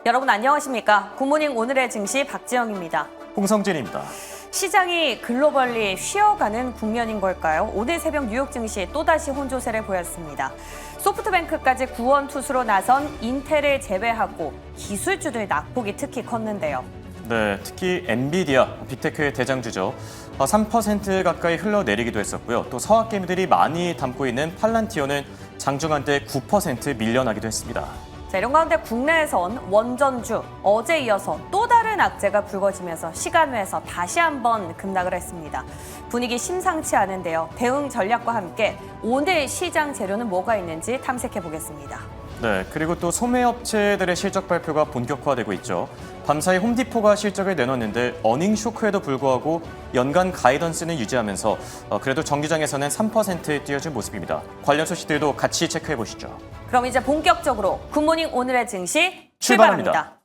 여러분 안녕하십니까? 굿모닝 오늘의 증시 박지영입니다. 홍성진입니다. 시장이 글로벌리 쉬어가는 국면인 걸까요? 오늘 새벽 뉴욕 증시 또다시 혼조세를 보였습니다. 소프트뱅크까지 구원 투수로 나선 인텔을 제외하고 기술주들 낙폭이 특히 컸는데요. 네, 특히 엔비디아, 빅테크의 대장주죠. 3% 가까이 흘러내리기도 했었고요. 또 서학개미들이 많이 담고 있는 팔란티어는 장중 한때 9% 밀려나기도 했습니다. 자, 이런 가운데 국내에선 원전주 어제 이어서 또 다른 악재가 불거지면서 시간외에서 다시 한번 급락을 했습니다. 분위기 심상치 않은데요. 대응 전략과 함께 오늘 시장 재료는 뭐가 있는지 탐색해 보겠습니다. 네, 그리고 또 소매업체들의 실적 발표가 본격화되고 있죠. 밤사이 홈디포가 실적을 내놨는데 어닝 쇼크에도 불구하고 연간 가이던스는 유지하면서 그래도 정규장에서는 3% 뛰어준 모습입니다. 관련 소식들도 같이 체크해 보시죠. 그럼 이제 본격적으로 굿모닝 오늘의 증시 출발합니다.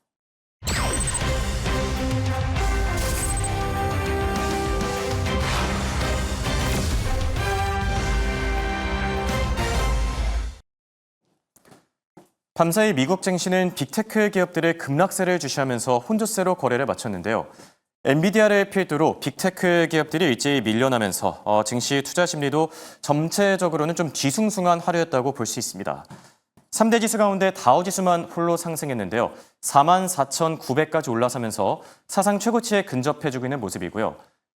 밤사이 미국 증시는 빅테크 기업들의 급락세를 주시하면서 혼조세로 거래를 마쳤는데요. 엔비디아를 필두로 빅테크 기업들이 일제히 밀려나면서 증시 투자 심리도 전체적으로는 좀 뒤숭숭한 하루였다고 볼 수 있습니다. 3대 지수 가운데 다우지수만 홀로 상승했는데요. 44,900까지 올라서면서 사상 최고치에 근접해주고 있는 모습이고요.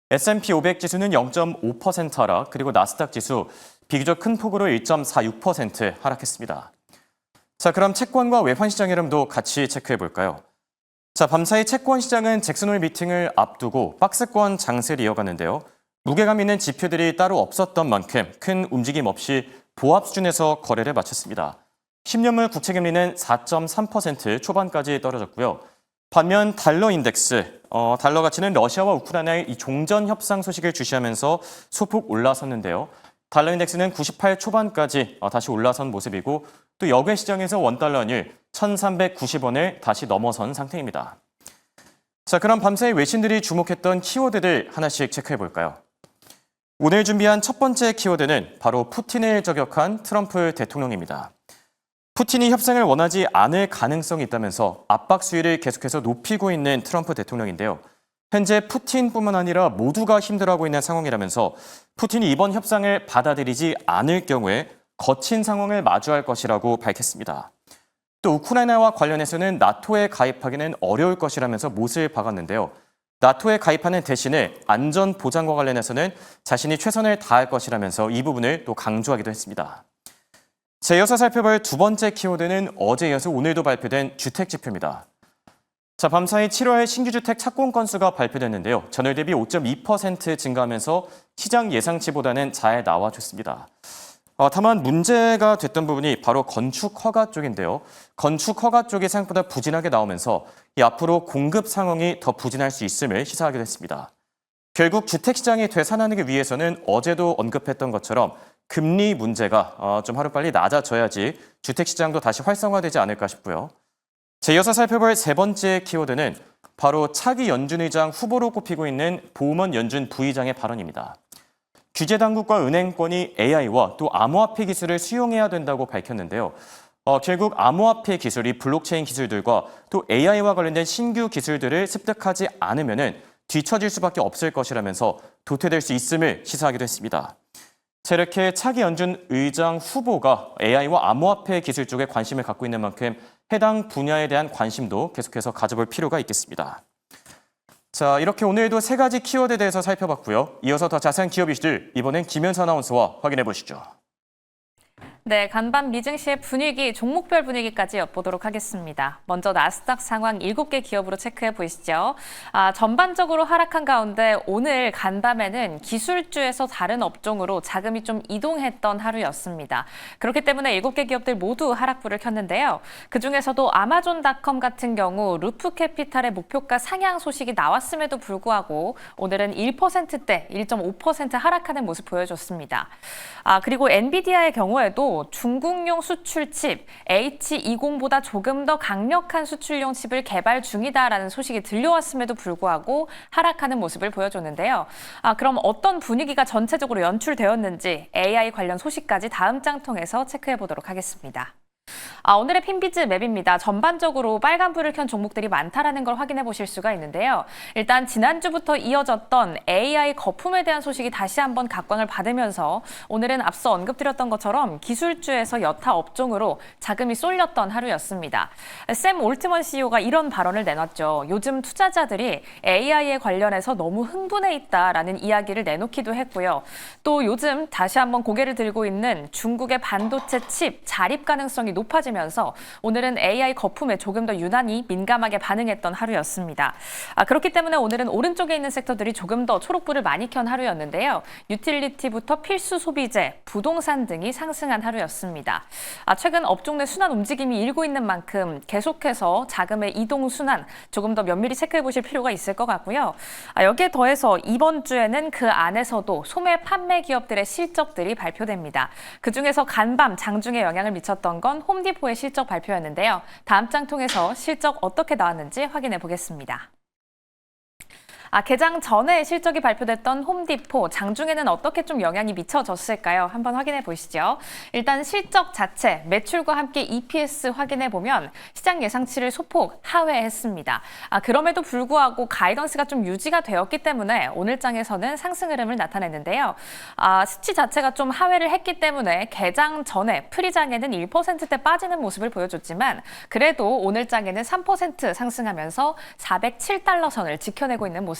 S&P 500 지수는 0.5% 하락, 그리고 나스닥 지수 비교적 큰 폭으로 1.46% 하락했습니다. 자, 그럼 채권과 외환 시장 흐름도 같이 체크해 볼까요? 자, 밤사이 채권 시장은 잭슨홀 미팅을 앞두고 박스권 장세를 이어갔는데요. 무게감 있는 지표들이 따로 없었던 만큼 큰 움직임 없이 보합 수준에서 거래를 마쳤습니다. 10년물 국채금리는 4.3% 초반까지 떨어졌고요. 반면 달러 인덱스, 달러 가치는 러시아와 우크라이나의 이 종전 협상 소식을 주시하면서 소폭 올라섰는데요. 달러 인덱스는 98 초반까지 다시 올라선 모습이고 또 역외 시장에서 원달러율 1,390원을 다시 넘어선 상태입니다. 자, 그럼 밤사이 외신들이 주목했던 키워드들 하나씩 체크해 볼까요? 오늘 준비한 첫 번째 키워드는 바로 푸틴을 저격한 트럼프 대통령입니다. 푸틴이 협상을 원하지 않을 가능성이 있다면서 압박 수위를 계속해서 높이고 있는 트럼프 대통령인데요. 현재 푸틴뿐만 아니라 모두가 힘들어하고 있는 상황이라면서 푸틴이 이번 협상을 받아들이지 않을 경우에 거친 상황을 마주할 것이라고 밝혔습니다. 또 우크라이나와 관련해서는 나토에 가입하기는 어려울 것이라면서 못을 박았는데요. 나토에 가입하는 대신에 안전 보장과 관련해서는 자신이 최선을 다할 것이라면서 이 부분을 또 강조하기도 했습니다. 자, 이어서 살펴볼 두 번째 키워드는 어제 이어서 오늘도 발표된 주택 지표입니다. 자, 밤사이 7월 신규 주택 착공 건수가 발표됐는데요. 전월 대비 5.2% 증가하면서 시장 예상치보다는 잘 나와줬습니다. 다만 문제가 됐던 부분이 바로 건축 허가 쪽인데요. 건축 허가 쪽이 생각보다 부진하게 나오면서 앞으로 공급 상황이 더 부진할 수 있음을 시사하기도 했습니다. 결국 주택 시장이 되살아나기 위해서는 어제도 언급했던 것처럼 금리 문제가 좀 하루빨리 낮아져야지 주택 시장도 다시 활성화되지 않을까 싶고요. 자, 이어서 살펴볼 세 번째 키워드는 바로 차기 연준 의장 후보로 꼽히고 있는 보우먼 연준 부의장의 발언입니다. 규제 당국과 은행권이 AI와 또 암호화폐 기술을 수용해야 된다고 밝혔는데요. 결국 암호화폐 기술이 블록체인 기술들과 또 AI와 관련된 신규 기술들을 습득하지 않으면은 뒤처질 수밖에 없을 것이라면서 도태될 수 있음을 시사하기도 했습니다. 자, 이렇게 차기 연준 의장 후보가 AI와 암호화폐 기술 쪽에 관심을 갖고 있는 만큼 해당 분야에 대한 관심도 계속해서 가져볼 필요가 있겠습니다. 자, 이렇게 오늘도 세 가지 키워드에 대해서 살펴봤고요. 이어서 더 자세한 기업 이슈들 이번엔 김현수 아나운서와 확인해 보시죠. 네, 간밤 미증시의 분위기, 종목별 분위기까지 엿보도록 하겠습니다. 먼저 나스닥 상황 7개 기업으로 체크해 보시죠. 전반적으로 하락한 가운데 오늘 간밤에는 기술주에서 다른 업종으로 자금이 좀 이동했던 하루였습니다. 그렇기 때문에 7개 기업들 모두 하락불을 켰는데요. 그중에서도 아마존닷컴 같은 경우 루프캐피탈의 목표가 상향 소식이 나왔음에도 불구하고 오늘은 1%대 1.5% 하락하는 모습 보여줬습니다. 그리고 엔비디아의 경우에도 중국용 수출 칩 H20보다 조금 더 강력한 수출용 칩을 개발 중이다라는 소식이 들려왔음에도 불구하고 하락하는 모습을 보여줬는데요. 그럼 어떤 분위기가 전체적으로 연출되었는지 AI 관련 소식까지 다음 장 통해서 체크해 보도록 하겠습니다. 오늘의 핀비즈 맵입니다. 전반적으로 빨간불을 켠 종목들이 많다라는 걸 확인해 보실 수가 있는데요. 일단 지난주부터 이어졌던 AI 거품에 대한 소식이 다시 한번 각광을 받으면서 오늘은 앞서 언급드렸던 것처럼 기술주에서 여타 업종으로 자금이 쏠렸던 하루였습니다. 샘 올트먼 CEO가 이런 발언을 내놨죠. 요즘 투자자들이 AI에 관련해서 너무 흥분해 있다라는 이야기를 내놓기도 했고요. 또 요즘 다시 한번 고개를 들고 있는 중국의 반도체 칩 자립 가능성이 높아지면서 오늘은 AI 거품에 조금 더 유난히 민감하게 반응했던 하루였습니다. 그렇기 때문에 오늘은 오른쪽에 있는 섹터들이 조금 더 초록불을 많이 켠 하루였는데요. 유틸리티부터 필수 소비재, 부동산 등이 상승한 하루였습니다. 최근 업종 내 순환 움직임이 일고 있는 만큼 계속해서 자금의 이동 순환 조금 더 면밀히 체크해 보실 필요가 있을 것 같고요. 여기에 더해서 이번 주에는 그 안에서도 소매 판매 기업들의 실적들이 발표됩니다. 그중에서 간밤 장중에 영향을 미쳤던 건 홈디포의 실적 발표였는데요. 다음 장 통해서 실적 어떻게 나왔는지 확인해 보겠습니다. 개장 전에 실적이 발표됐던 홈디포, 장중에는 어떻게 좀 영향이 미쳐졌을까요? 한번 확인해 보시죠. 일단 실적 자체, 매출과 함께 EPS 확인해 보면 시장 예상치를 소폭 하회했습니다. 그럼에도 불구하고 가이던스가 좀 유지가 되었기 때문에 오늘 장에서는 상승 흐름을 나타냈는데요. 수치 자체가 좀 하회를 했기 때문에 개장 전에 프리장에는 1%대 빠지는 모습을 보여줬지만 그래도 오늘 장에는 3% 상승하면서 407달러 선을 지켜내고 있는 모습입니다.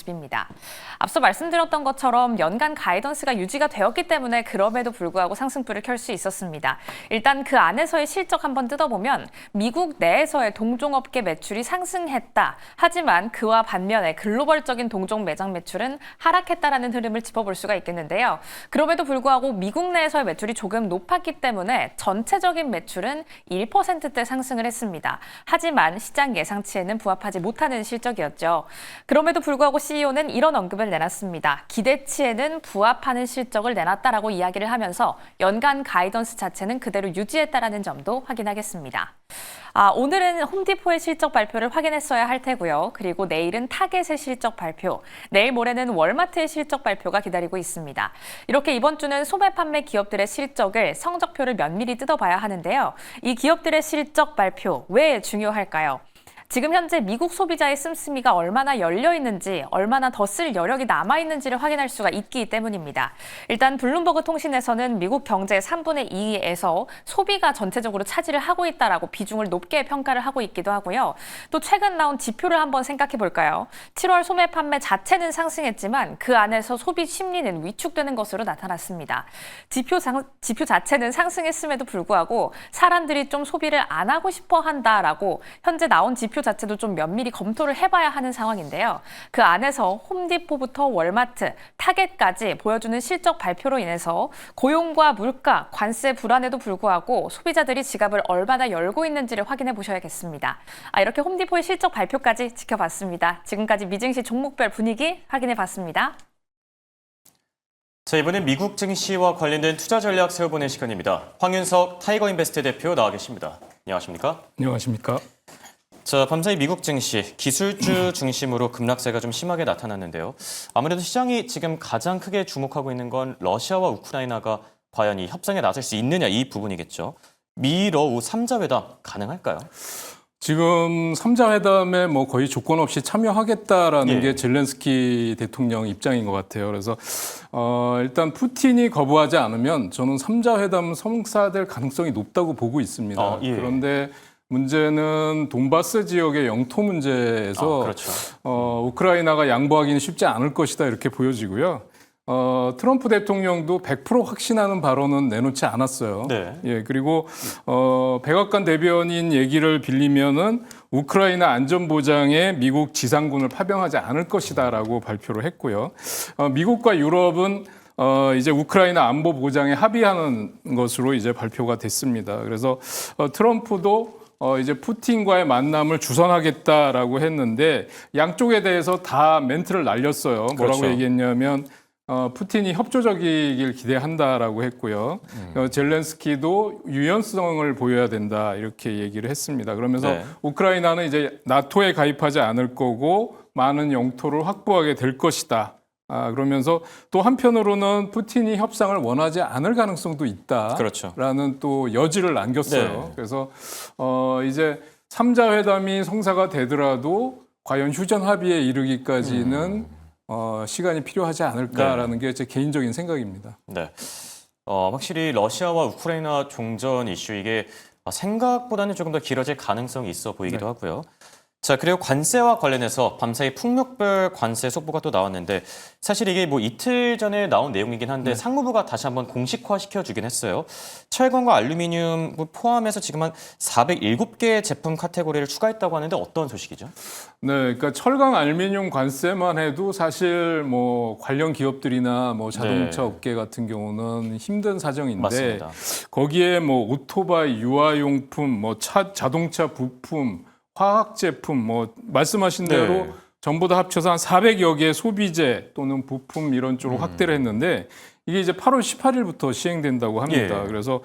앞서 말씀드렸던 것처럼 연간 가이던스가 유지가 되었기 때문에 그럼에도 불구하고 상승불을 켤 수 있었습니다. 일단 그 안에서의 실적 한번 뜯어보면 미국 내에서의 동종업계 매출이 상승했다. 하지만 그와 반면에 글로벌적인 동종 매장 매출은 하락했다라는 흐름을 짚어볼 수가 있겠는데요. 그럼에도 불구하고 미국 내에서의 매출이 조금 높았기 때문에 전체적인 매출은 1%대 상승을 했습니다. 하지만 시장 예상치에는 부합하지 못하는 실적이었죠. 그럼에도 불구하고 CEO는 이런 언급을 내놨습니다. 기대치에는 부합하는 실적을 내놨다라고 이야기를 하면서 연간 가이던스 자체는 그대로 유지했다라는 점도 확인하겠습니다. 오늘은 홈디포의 실적 발표를 확인했어야 할 테고요. 그리고 내일은 타겟의 실적 발표, 내일 모레는 월마트의 실적 발표가 기다리고 있습니다. 이렇게 이번 주는 소매 판매 기업들의 실적을 성적표를 면밀히 뜯어봐야 하는데요. 이 기업들의 실적 발표 왜 중요할까요? 지금 현재 미국 소비자의 씀씀이가 얼마나 열려 있는지, 얼마나 더 쓸 여력이 남아 있는지를 확인할 수가 있기 때문입니다. 일단 블룸버그 통신에서는 미국 경제의 3분의 2에서 소비가 전체적으로 차지를 하고 있다라고 비중을 높게 평가를 하고 있기도 하고요. 또 최근 나온 지표를 한번 생각해 볼까요? 7월 소매 판매 자체는 상승했지만 그 안에서 소비 심리는 위축되는 것으로 나타났습니다. 지표 자체는 상승했음에도 불구하고 사람들이 좀 소비를 안 하고 싶어 한다라고 현재 나온 지표 자체도 좀 면밀히 검토를 해봐야 하는 상황인데요. 그 안에서 홈디포부터 월마트, 타겟까지 보여주는 실적 발표로 인해서 고용과 물가, 관세 불안에도 불구하고 소비자들이 지갑을 얼마나 열고 있는지를 확인해 보셔야겠습니다. 이렇게 홈디포의 실적 발표까지 지켜봤습니다. 지금까지 미증시 종목별 분위기 확인해 봤습니다. 자, 이번엔 미국 증시와 관련된 투자 전략 세워보는 시간입니다. 황윤석 타이거인베스트 대표 나와 계십니다. 안녕하십니까? 안녕하십니까? 자, 밤사이 미국 증시, 기술주 중심으로 급락세가 좀 심하게 나타났는데요. 아무래도 시장이 지금 가장 크게 주목하고 있는 건 러시아와 우크라이나가 과연 이 협상에 나설 수 있느냐 이 부분이겠죠. 미러우 3자 회담 가능할까요? 지금 3자 회담에 뭐 거의 조건 없이 참여하겠다라는 예. 게 젤렌스키 대통령 입장인 것 같아요. 그래서 일단 푸틴이 거부하지 않으면 저는 3자 회담은 성사될 가능성이 높다고 보고 있습니다. 예. 그런데 문제는 돈바스 지역의 영토 문제에서 그렇죠. 우크라이나가 양보하기는 쉽지 않을 것이다 이렇게 보여지고요. 트럼프 대통령도 100% 확신하는 발언은 내놓지 않았어요. 네. 예, 그리고 백악관 대변인 얘기를 빌리면은 우크라이나 안전보장에 미국 지상군을 파병하지 않을 것이다라고 발표를 했고요. 미국과 유럽은 이제 우크라이나 안보 보장에 합의하는 것으로 이제 발표가 됐습니다. 그래서 트럼프도 이제 푸틴과의 만남을 주선하겠다라고 했는데 양쪽에 대해서 다 멘트를 날렸어요. 뭐라고 그렇죠. 얘기했냐면 푸틴이 협조적이길 기대한다라고 했고요. 젤렌스키도 유연성을 보여야 된다 이렇게 얘기를 했습니다. 그러면서 네. 우크라이나는 이제 나토에 가입하지 않을 거고 많은 영토를 확보하게 될 것이다. 그러면서 또 한편으로는 푸틴이 협상을 원하지 않을 가능성도 있다라는 그렇죠. 또 여지를 남겼어요. 네. 그래서 이제 3자 회담이 성사가 되더라도 과연 휴전 합의에 이르기까지는 시간이 필요하지 않을까라는 게 제 개인적인 생각입니다. 네. 확실히 러시아와 우크라이나 종전 이슈 이게 생각보다는 조금 더 길어질 가능성이 있어 보이기도 하고요. 자, 그리고 관세와 관련해서 밤사이 풍력별 관세 속보가 또 나왔는데 사실 이게 뭐 이틀 전에 나온 내용이긴 한데 상무부가 다시 한번 공식화 시켜주긴 했어요. 철강과 알루미늄 포함해서 지금 한 407개 제품 카테고리를 추가했다고 하는데 어떤 소식이죠? 네, 그러니까 철강 알루미늄 관세만 해도 사실 뭐 관련 기업들이나 뭐 자동차 네. 업계 같은 경우는 힘든 사정인데 맞습니다. 거기에 뭐 오토바이, 유아용품, 뭐 자동차 부품, 화학 제품, 뭐 말씀하신 네. 대로 전부 다 합쳐서 한 400여 개의 소비재 또는 부품 이런 쪽으로 확대를 했는데 이게 이제 8월 18일부터 시행된다고 합니다. 예. 그래서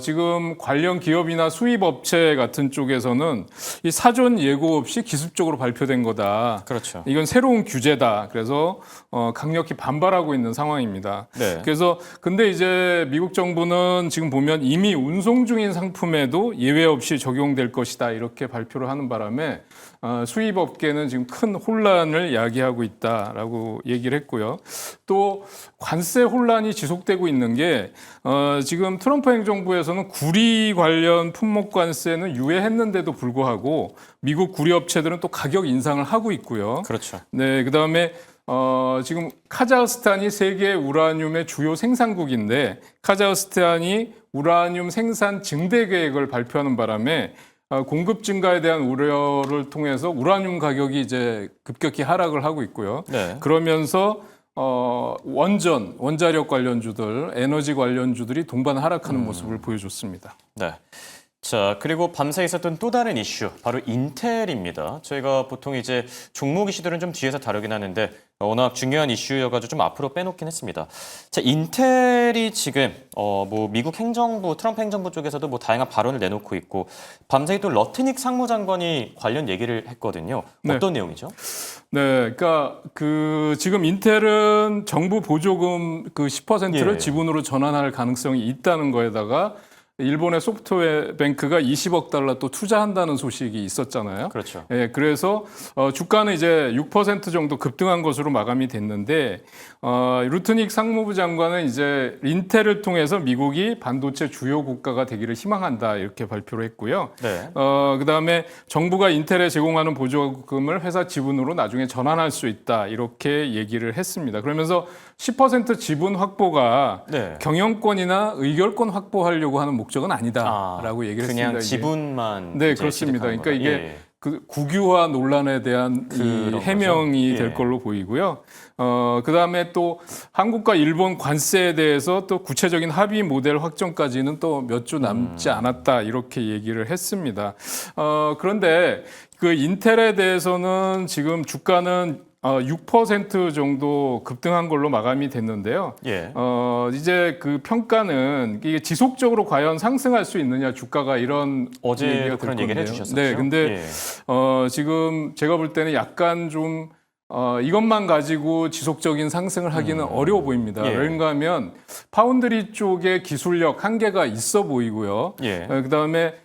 지금 관련 기업이나 수입 업체 같은 쪽에서는 이 사전 예고 없이 기습적으로 발표된 거다. 그렇죠. 이건 새로운 규제다. 그래서 강력히 반발하고 있는 상황입니다. 네. 그래서 근데 이제 미국 정부는 지금 보면 이미 운송 중인 상품에도 예외 없이 적용될 것이다. 이렇게 발표를 하는 바람에 수입 업계는 지금 큰 혼란을 야기하고 있다라고 얘기를 했고요. 또 관세 혼란이 지속되고 있는 게 지금 트럼프 행정부에서는 구리 관련 품목 관세는 유예했는데도 불구하고 미국 구리 업체들은 또 가격 인상을 하고 있고요. 그렇죠. 네, 그다음에 지금 카자흐스탄이 세계 우라늄의 주요 생산국인데 카자흐스탄이 우라늄 생산 증대 계획을 발표하는 바람에 공급 증가에 대한 우려를 통해서 우라늄 가격이 이제 급격히 하락을 하고 있고요. 네. 그러면서 원자력 관련주들, 에너지 관련주들이 동반 하락하는 모습을 보여줬습니다. 네. 자, 그리고 밤새 있었던 또 다른 이슈, 바로 인텔입니다. 저희가 보통 이제 종목 이슈들은 좀 뒤에서 다루긴 하는데 워낙 중요한 이슈여가지고 좀 앞으로 빼놓긴 했습니다. 자, 인텔이 지금 뭐 미국 행정부, 트럼프 행정부 쪽에서도 뭐 다양한 발언을 내놓고 있고 밤새 또 러트닉 상무장관이 관련 얘기를 했거든요. 네. 어떤 내용이죠? 네, 그러니까 지금 인텔은 정부 보조금 10%를 예. 지분으로 전환할 가능성이 있다는 거에다가 일본의 소프트뱅크가 20억 달러 또 투자한다는 소식이 있었잖아요. 그렇죠. 예, 그래서 주가는 이제 6% 정도 급등한 것으로 마감이 됐는데 루트닉 상무부 장관은 이제 인텔을 통해서 미국이 반도체 주요 국가가 되기를 희망한다 이렇게 발표를 했고요. 네. 그다음에 정부가 인텔에 제공하는 보조금을 회사 지분으로 나중에 전환할 수 있다 이렇게 얘기를 했습니다. 그러면서 10% 지분 확보가 네. 경영권이나 의결권 확보하려고 하는 목적은 아니다라고 얘기를 했습니다. 그냥 이게. 지분만 네, 이제 그렇습니다. 취득하는 그러니까 거다. 이게 예. 그 국유화 논란에 대한 이 그런 해명이 거죠. 될 예. 걸로 보이고요. 그다음에 또 한국과 일본 관세에 대해서 또 구체적인 합의 모델 확정까지는 또 몇 주 남지 않았다 이렇게 얘기를 했습니다. 그런데 그 인텔에 대해서는 지금 주가는 6% 정도 급등한 걸로 마감이 됐는데요. 예. 이제 그 평가는 이게 지속적으로 과연 상승할 수 있느냐 주가가 이런 어제도 얘기가 될 그런 얘기를 건데요. 해주셨었죠. 네, 근데 예. 지금 제가 볼 때는 약간 좀 이것만 가지고 지속적인 상승을 하기는 어려워 보입니다. 예. 왜냐하면 하면 파운드리 쪽에 기술력 한계가 있어 보이고요. 예. 그다음에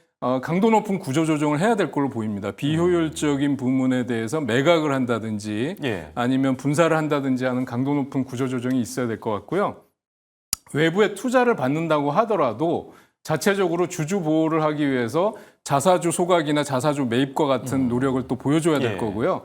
강도 높은 구조 조정을 해야 될 걸로 보입니다. 비효율적인 부문에 대해서 매각을 한다든지 예. 아니면 분사를 한다든지 하는 강도 높은 구조 조정이 있어야 될 것 같고요. 외부에 투자를 받는다고 하더라도 자체적으로 주주 보호를 하기 위해서 자사주 소각이나 자사주 매입과 같은 노력을 또 보여줘야 될 예. 거고요.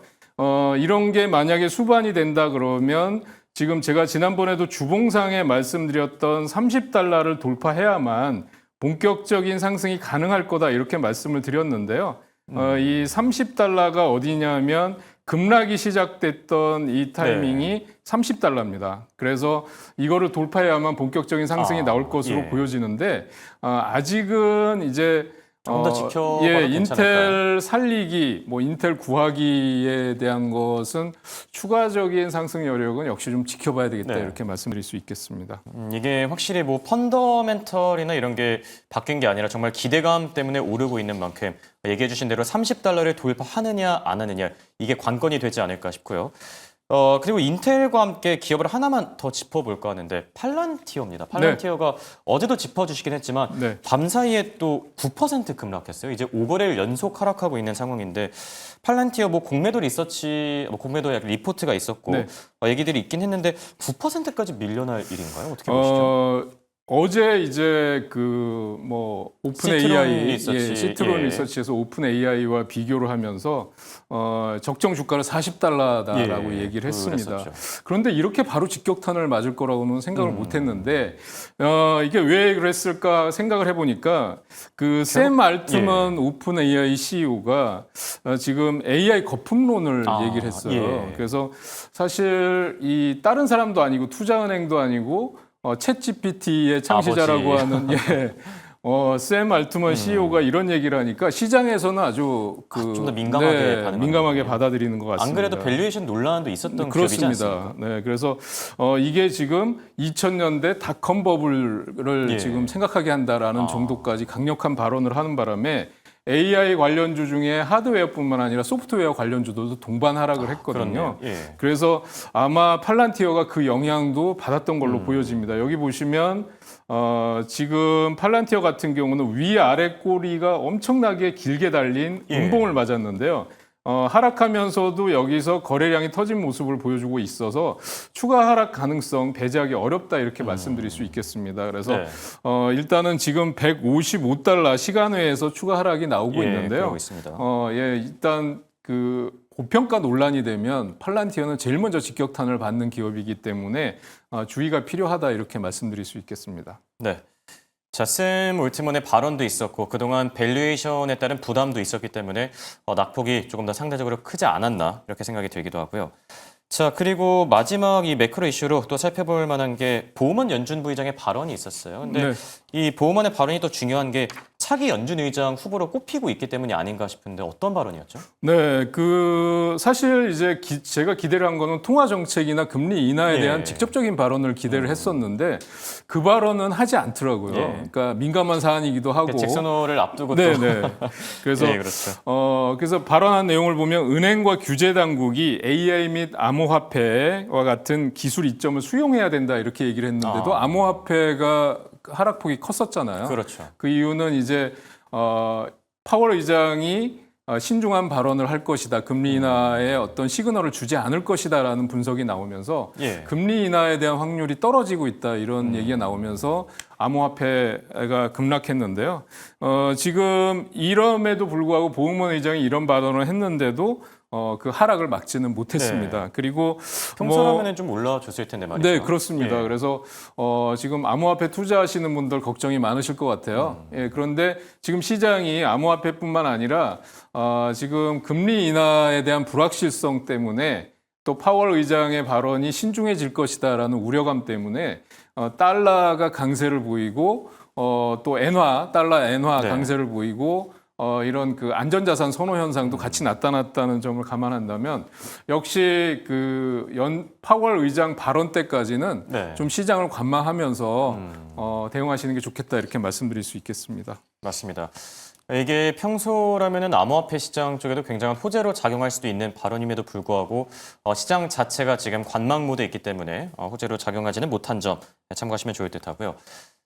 이런 게 만약에 수반이 된다 그러면 지금 제가 지난번에도 주봉상에 말씀드렸던 30달러를 돌파해야만 본격적인 상승이 가능할 거다 이렇게 말씀을 드렸는데요. 이 30달러가 어디냐면 급락이 시작됐던 이 타이밍이 30달러입니다. 그래서 이거를 돌파해야만 본격적인 상승이 나올 것으로 예. 보여지는데 아직은 이제 조금 더 지켜봐도 예, 괜찮을까요? 인텔 살리기, 뭐 인텔 구하기에 대한 것은 추가적인 상승 여력은 역시 좀 지켜봐야 되겠다 네. 이렇게 말씀드릴 수 있겠습니다. 이게 확실히 뭐 펀더멘털이나 이런 게 바뀐 게 아니라 정말 기대감 때문에 오르고 있는 만큼 얘기해 주신 대로 30달러를 돌파하느냐 안 하느냐 이게 관건이 되지 않을까 싶고요. 그리고 인텔과 함께 기업을 하나만 더 짚어볼까 하는데 팔란티어입니다. 팔란티어가 어제도 짚어주시긴 했지만 네. 밤사이에 또 9% 급락했어요. 이제 5거래일 연속 하락하고 있는 상황인데 팔란티어 뭐 공매도 리서치, 공매도 리포트가 있었고 네. 얘기들이 있긴 했는데 9%까지 밀려날 일인가요? 어떻게 보시죠? 어제 이제 그 뭐 오픈 AI, 시트론 리서치에서 오픈 AI와 비교를 하면서 적정 주가를 $40라고 얘기를 했습니다. 그랬었죠. 그런데 이렇게 바로 직격탄을 맞을 거라고는 생각을 못했는데 이게 왜 그랬을까 생각을 해보니까 그 샘 알트먼 오픈 AI CEO가 지금 AI 거품론을 얘기를 했어요. 그래서 사실 이 다른 사람도 아니고 투자은행도 아니고 챗 GPT의 창시자라고 하는 샘 알트먼 CEO가 이런 얘기를 하니까 시장에서는 아주 좀 더 민감하게 민감하게 받아들이는 것 같습니다. 안 그래도 밸류에이션 논란도 있었던 그렇습니다. 기업이지 않습니까? 네, 그래서 이게 지금 2000년대 닷컴 버블을 지금 생각하게 한다라는 정도까지 강력한 발언을 하는 바람에 AI 관련주 중에 하드웨어뿐만 아니라 소프트웨어 관련주들도 동반 하락을 했거든요. 그래서 아마 팔란티어가 그 영향도 받았던 걸로 보여집니다. 여기 보시면 지금 팔란티어 같은 경우는 위아래 꼬리가 엄청나게 길게 달린 음봉을 맞았는데요. 하락하면서도 여기서 거래량이 터진 모습을 보여주고 있어서 추가 하락 가능성 배제하기 어렵다 이렇게 말씀드릴 수 있겠습니다. 그래서 일단은 지금 $155 시간외에서 추가 하락이 나오고 있는데요. 있습니다. 일단 그 고평가 논란이 되면 팔란티어는 제일 먼저 직격탄을 받는 기업이기 때문에 주의가 필요하다 이렇게 말씀드릴 수 있겠습니다. 네. 자, 샘 올트먼의 발언도 있었고 그동안 밸류에이션에 따른 부담도 있었기 때문에 낙폭이 조금 더 상대적으로 크지 않았나 이렇게 생각이 들기도 하고요. 자, 그리고 마지막 이 매크로 이슈로 또 살펴볼 만한 게 보우먼 연준 부의장의 발언이 있었어요. 근데 이 보우먼의 발언이 또 중요한 게 차기 연준 의장 후보로 꼽히고 있기 때문이 아닌가 싶은데 어떤 발언이었죠? 네, 그 사실 이제 제가 기대를 한 거는 통화 정책이나 금리 인하에 대한 직접적인 발언을 기대를 했었는데 그 발언은 하지 않더라고요. 그러니까 민감한 사안이기도 하고 잭슨홀을 앞두고 네. 그래서 그렇죠. 그래서 발언한 내용을 보면 은행과 규제 당국이 AI 및 암호화폐와 같은 기술 이점을 수용해야 된다 이렇게 얘기를 했는데도 암호화폐가 하락폭이 컸었잖아요. 그렇죠. 그 이유는 이제 파월 의장이 신중한 발언을 할 것이다. 금리 인하에 어떤 시그널을 주지 않을 것이다라는 분석이 나오면서 금리 인하에 대한 확률이 떨어지고 있다. 이런 얘기가 나오면서 암호화폐가 급락했는데요. 지금 이럼에도 불구하고 보우먼 의장이 이런 발언을 했는데도 그 하락을 막지는 못했습니다. 그리고 평소라면 좀 올라줬을 텐데 말이죠. 네, 그렇습니다. 그래서 지금 암호화폐 투자하시는 분들 걱정이 많으실 것 같아요. 그런데 지금 시장이 암호화폐뿐만 아니라 지금 금리 인하에 대한 불확실성 때문에 또 파월 의장의 발언이 신중해질 것이다라는 우려감 때문에 달러가 강세를 보이고 또 달러 엔화 강세를 보이고 이런 그 안전자산 선호 현상도 같이 나타났다는 점을 감안한다면 역시 그 파월 의장 발언 때까지는 좀 시장을 관망하면서 대응하시는 게 좋겠다 이렇게 말씀드릴 수 있겠습니다. 맞습니다. 이게 평소라면은 암호화폐 시장 쪽에도 굉장한 호재로 작용할 수도 있는 발언임에도 불구하고 시장 자체가 지금 관망 모드에 있기 때문에 호재로 작용하지는 못한 점 참고하시면 좋을 듯하고요.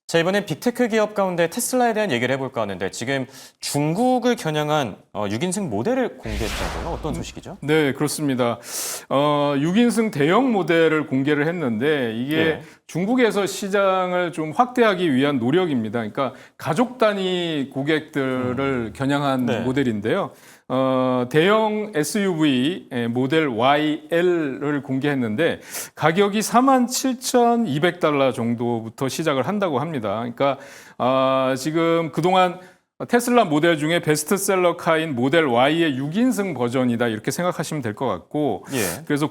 자, 이번엔 빅테크 기업 가운데 테슬라에 대한 얘기를 해볼까 하는데 지금 중국을 겨냥한 6인승 모델을 공개했다고요? 어떤 소식이죠? 네, 그렇습니다. 6인승 대형 모델을 공개를 했는데 이게 중국에서 시장을 좀 확대하기 위한 노력입니다. 그러니까 가족 단위 고객들을 겨냥한 모델인데요. 대형 SUV 모델 YL을 공개했는데 가격이 $47,200 정도부터 시작을 한다고 합니다. 그러니까 지금 그동안 테슬라 모델 중에 베스트셀러 카인 모델 Y의 6인승 버전이다 이렇게 생각하시면 될 것 같고 그래서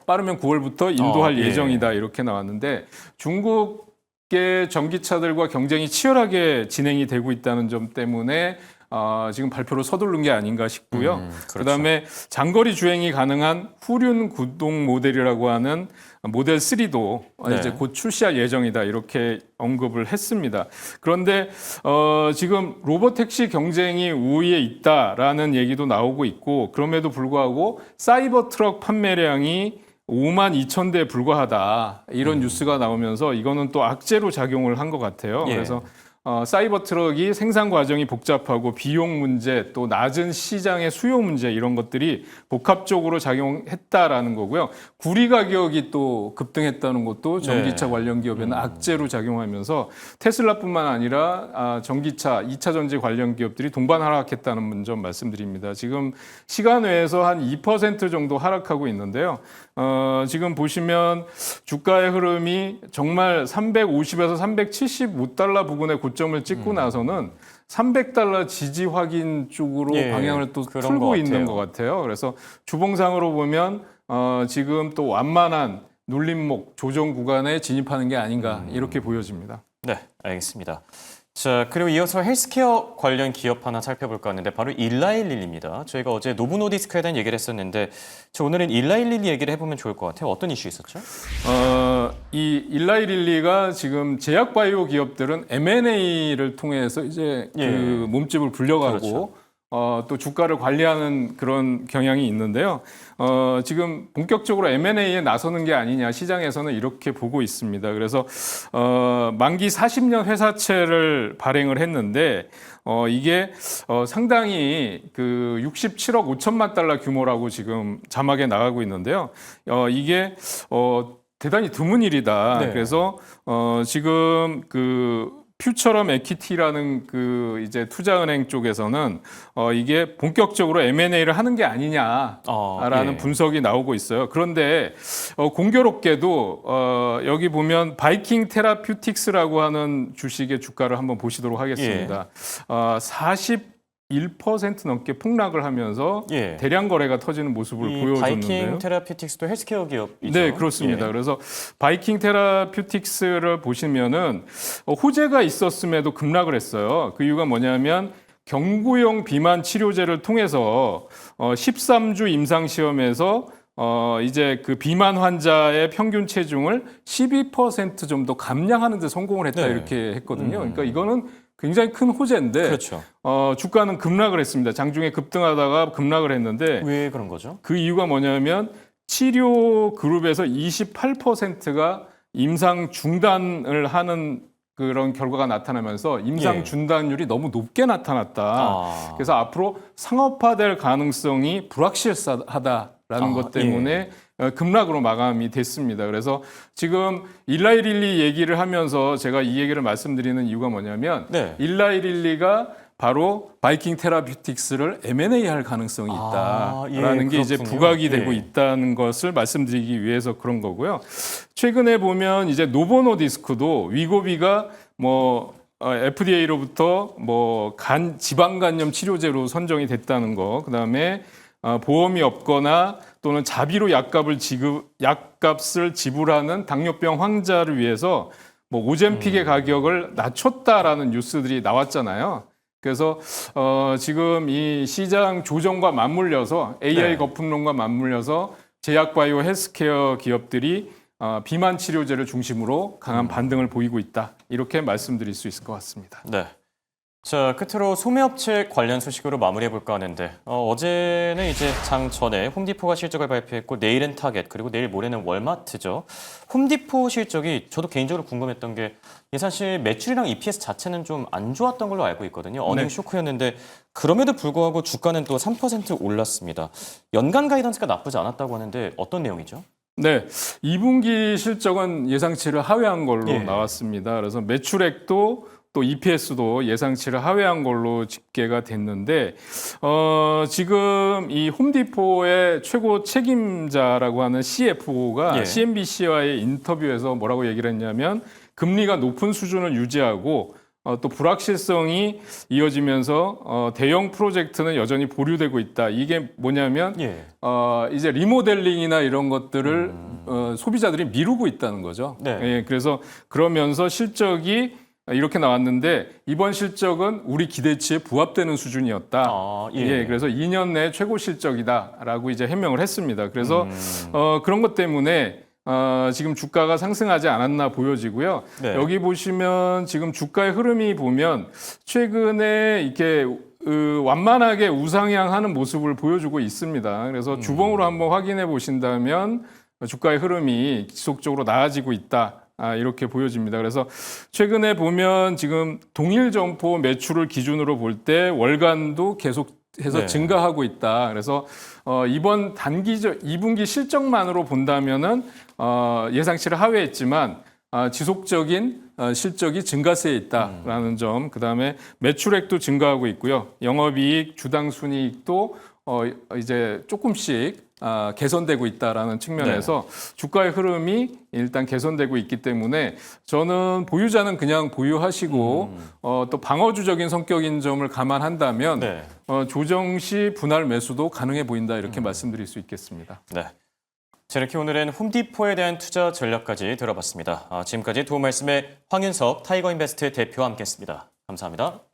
빠르면 9월부터 인도할 예정이다 이렇게 나왔는데 중국의 전기차들과 경쟁이 치열하게 진행이 되고 있다는 점 때문에 지금 발표를 서두른 게 아닌가 싶고요. 그렇죠. 그다음에 장거리 주행이 가능한 후륜 구동 모델이라고 하는 모델 3도 네. 이제 곧 출시할 예정이다 이렇게 언급을 했습니다. 그런데 지금 로보택시 경쟁이 우위에 있다라는 얘기도 나오고 있고 그럼에도 불구하고 사이버 트럭 판매량이 5만 2천 대에 불과하다 이런 뉴스가 나오면서 이거는 또 악재로 작용을 한 것 같아요. 예. 그래서 사이버 트럭이 생산 과정이 복잡하고 비용 문제 또 낮은 시장의 수요 문제 이런 것들이 복합적으로 작용했다라는 거고요. 구리 가격이 또 급등했다는 것도 전기차 관련 기업에는 악재로 작용하면서 테슬라뿐만 아니라 전기차, 2차 전지 관련 기업들이 동반 하락했다는 점 말씀드립니다. 지금 시간 외에서 한 2% 정도 하락하고 있는데요. 지금 보시면 주가의 흐름이 정말 350에서 375달러 부근의 고점을 찍고 나서는 300달러 지지 확인 쪽으로 예, 방향을 또 그런 풀고 것 있는 같아요. 것 같아요. 그래서 주봉상으로 보면 지금 또 완만한 눌림목 조정 구간에 진입하는 게 아닌가 이렇게 보여집니다. 네, 알겠습니다. 자, 그리고 이어서 헬스케어 관련 기업 하나 살펴볼까 하는데 바로 일라일릴입니다. 저희가 어제 노브노디스크에 대한 얘기를 했었는데 오늘은 일라일릴리 얘기를 해보면 좋을 것 같아요. 어떤 이슈 있었죠? 이 일라이릴리가 지금 제약 바이오 기업들은 M&A를 통해서 이제 예. 그 몸집을 불려가고 그렇죠. 또 주가를 관리하는 그런 경향이 있는데요. 지금 본격적으로 M&A에 나서는 게 아니냐 시장에서는 이렇게 보고 있습니다. 그래서 만기 40년 회사채를 발행을 했는데 이게 상당히 그 67억 5천만 달러 규모라고 지금 자막에 나가고 있는데요. 이게 대단히 드문 일이다. 네. 그래서 지금 그 퓨처럼 에퀴티라는 그 이제 투자은행 쪽에서는 이게 본격적으로 M&A를 하는 게 아니냐라는 예. 분석이 나오고 있어요. 그런데 공교롭게도 여기 보면 바이킹 테라퓨틱스라고 하는 주식의 주가를 한번 보시도록 하겠습니다. 41% 넘게 폭락을 하면서 예. 대량 거래가 터지는 모습을 이 보여줬는데요. 바이킹 테라피틱스도 헬스케어 기업이죠. 네, 그렇습니다. 예. 그래서 바이킹 테라퓨틱스를 보시면은 호재가 있었음에도 급락을 했어요. 그 이유가 뭐냐면 경구용 비만 치료제를 통해서 13주 임상 시험에서 이제 그 비만 환자의 평균 체중을 12% 정도 감량하는 데 성공을 했다 네. 이렇게 했거든요. 그러니까 이거는 굉장히 큰 호재인데 그렇죠. 주가는 급락을 했습니다. 장중에 급등하다가 급락을 했는데 왜 그런 거죠? 그 이유가 뭐냐면 치료 그룹에서 28%가 임상 중단을 하는 그런 결과가 나타나면서 임상 예. 중단율이 너무 높게 나타났다. 그래서 앞으로 상업화될 가능성이 불확실하다라는 것 때문에 급락으로 마감이 됐습니다. 그래서 지금 일라이릴리 얘기를 하면서 제가 이 얘기를 말씀드리는 이유가 뭐냐면 네. 일라이릴리가 바로 바이킹 테라퓨틱스를 M&A 할 가능성이 있다라는 예, 게 이제 그렇군요. 부각이 되고 예. 있다는 것을 말씀드리기 위해서 그런 거고요. 최근에 보면 이제 노보노디스크도 위고비가 뭐 FDA로부터 뭐 지방간염 치료제로 선정이 됐다는 거, 그다음에 보험이 없거나 또는 자비로 약값을 지불하는 당뇨병 환자를 위해서 뭐 오젬픽의 가격을 낮췄다라는 뉴스들이 나왔잖아요. 그래서 지금 이 시장 조정과 맞물려서 AI 네. 거품론과 맞물려서 제약바이오 헬스케어 기업들이 비만 치료제를 중심으로 강한 반등을 보이고 있다. 이렇게 말씀드릴 수 있을 것 같습니다. 네. 자, 끝으로 소매업체 관련 소식으로 마무리해볼까 하는데 어제는 이제 장 전에 홈디포가 실적을 발표했고 내일은 타겟 그리고 내일 모레는 월마트죠. 홈디포 실적이 저도 개인적으로 궁금했던 게 사실 매출이랑 EPS 자체는 좀 안 좋았던 걸로 알고 있거든요. 어닝 네. 쇼크였는데 그럼에도 불구하고 주가는 또 3% 올랐습니다. 연간 가이던스가 나쁘지 않았다고 하는데 어떤 내용이죠? 네, 2분기 실적은 예상치를 하회한 걸로 예. 나왔습니다. 그래서 매출액도 또 EPS도 예상치를 하회한 걸로 집계가 됐는데 지금 이 홈디포의 최고 책임자라고 하는 CFO가 예. CNBC와의 인터뷰에서 뭐라고 얘기를 했냐면 금리가 높은 수준을 유지하고 또 불확실성이 이어지면서 대형 프로젝트는 여전히 보류되고 있다. 이게 뭐냐면 예. 이제 리모델링이나 이런 것들을 소비자들이 미루고 있다는 거죠. 네. 예, 그래서 그러면서 실적이 이렇게 나왔는데 이번 실적은 우리 기대치에 부합되는 수준이었다. 아, 예. 그래서 2년 내 최고 실적이다라고 이제 해명을 했습니다. 그래서 그런 것 때문에 지금 주가가 상승하지 않았나 보여지고요. 네. 여기 보시면 지금 주가의 흐름이 보면 최근에 이렇게 완만하게 우상향하는 모습을 보여주고 있습니다. 그래서 주봉으로 한번 확인해 보신다면 주가의 흐름이 지속적으로 나아지고 있다. 이렇게 보여집니다. 그래서 최근에 보면 지금 동일 점포 매출을 기준으로 볼 때 월간도 계속해서 네. 증가하고 있다. 그래서 이번 단기적 2분기 실적만으로 본다면은 예상치를 하회했지만 지속적인 실적이 증가세에 있다라는 점, 그다음에 매출액도 증가하고 있고요. 영업이익, 주당 순이익도 이제 조금씩 개선되고 있다라는 측면에서 주가의 흐름이 일단 개선되고 있기 때문에 저는 보유자는 그냥 보유하시고 또 방어주적인 성격인 점을 감안한다면 네. 조정 시 분할 매수도 가능해 보인다 이렇게 말씀드릴 수 있겠습니다. 네. 자, 이렇게 오늘은 홈디포에 대한 투자 전략까지 들어봤습니다. 지금까지 도움 말씀에 황윤석 타이거인베스트 대표와 함께했습니다. 감사합니다.